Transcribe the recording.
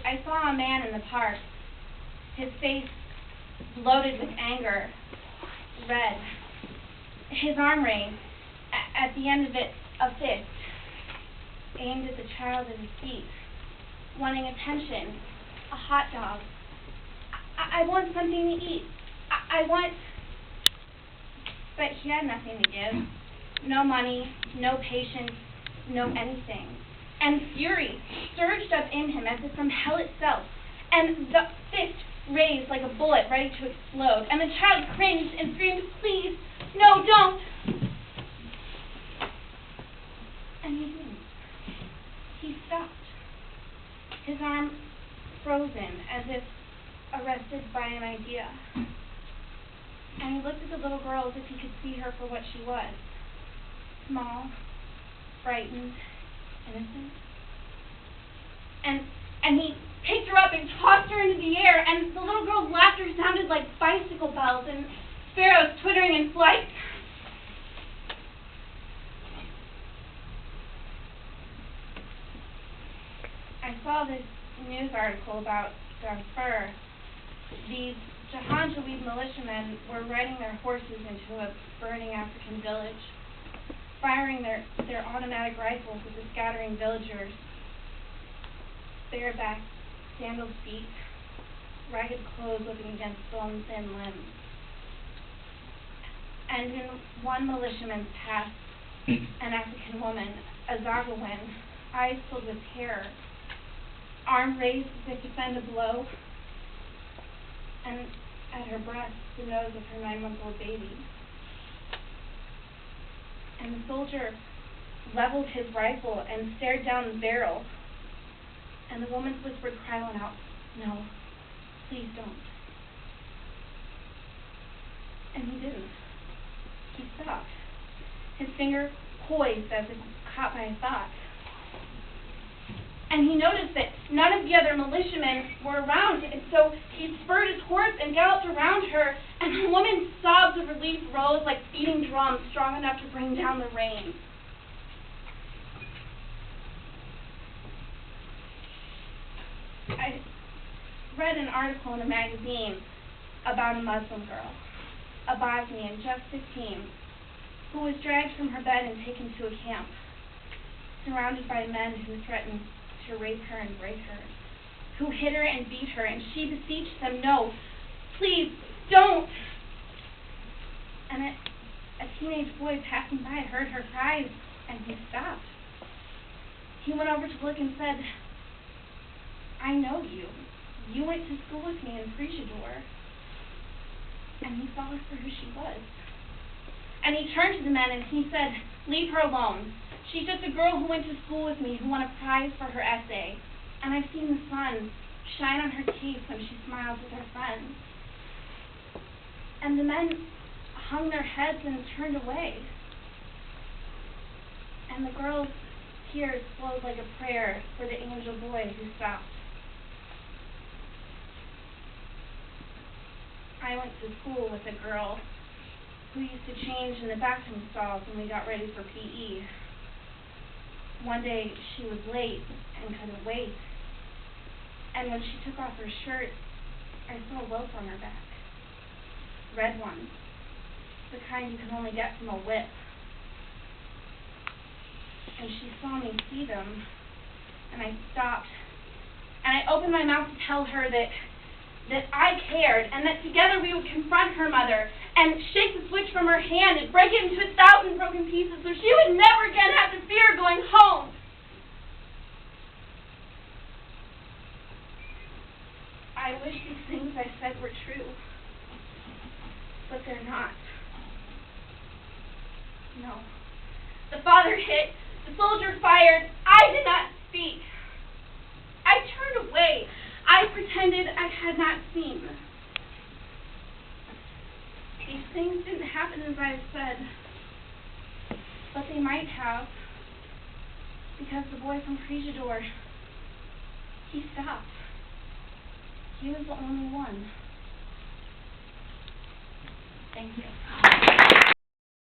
I saw a man in the park, his face bloated with anger, red, his arm raised, at the end of it a fist, aimed at the child at his feet, wanting attention, a hot dog. I want something to eat. I want... But he had nothing to give. No money, no patience, no anything. And fury surged up in him as if from hell itself, and the fist raised like a bullet ready to explode, and the child cringed and screamed, "Please, no, don't!" And he didn't. He stopped, his arm frozen as if arrested by an idea. And he looked at the little girl as if he could see her for what she was. Small, frightened, innocent. And he picked her up and tossed her into the air, and the little girl's laughter sounded like bicycle bells and sparrows twittering in flight. I saw this news article about Darfur. These Janjaweed militiamen were riding their horses into a burning African village, firing their automatic rifles at the scattering villagers. Bareback, sandaled feet, ragged clothes looking against bone-thin limbs. And in one militiaman's path, an African woman, a Zagawin, eyes filled with terror, arm raised as if to send a blow, and at her breast, the nose of her 9-month-old baby. And the soldier leveled his rifle and stared down the barrel, and the woman's whispered cry went out, "No, please don't." And he didn't. He stopped, his finger poised as if caught by a thought. And he noticed that none of the other militiamen were around, and so he spurred his horse and galloped around her, and the woman's sobs of relief rose like beating drums strong enough to bring down the rain. I read an article in a magazine about a Muslim girl, a Bosnian, just 15, who was dragged from her bed and taken to a camp, surrounded by men who threatened to rape her and break her, who hit her and beat her, and she beseeched them, "No, please, don't!" And a teenage boy passing by heard her cries, and he stopped. He went over to look and said, "I know you. You went to school with me in Frigidaire." And he saw her for who she was. And he turned to the men and he said, "Leave her alone. She's just a girl who went to school with me who won a prize for her essay. And I've seen the sun shine on her teeth when she smiles with her friends." And the men hung their heads and turned away. And the girl's tears flowed like a prayer for the angel boy who stopped. I went to school with a girl who used to change in the bathroom stalls when we got ready for PE. One day she was late and couldn't wait, and when she took off her shirt, I saw a welt on her back. Red ones, the kind you can only get from a whip. And she saw me see them, and I stopped, and I opened my mouth to tell her that I cared, and that together we would confront her mother, and shake the switch from her hand and break it into 1,000 broken pieces so she would never again have to fear going home. I wish these things I said were true, but they're not. No. The father hit, the soldier fired, I did not speak. I turned away. I pretended I had not seen. These things didn't happen as I said, but they might have, because the boy from Frigidaire, he stopped. He was the only one. Thank you.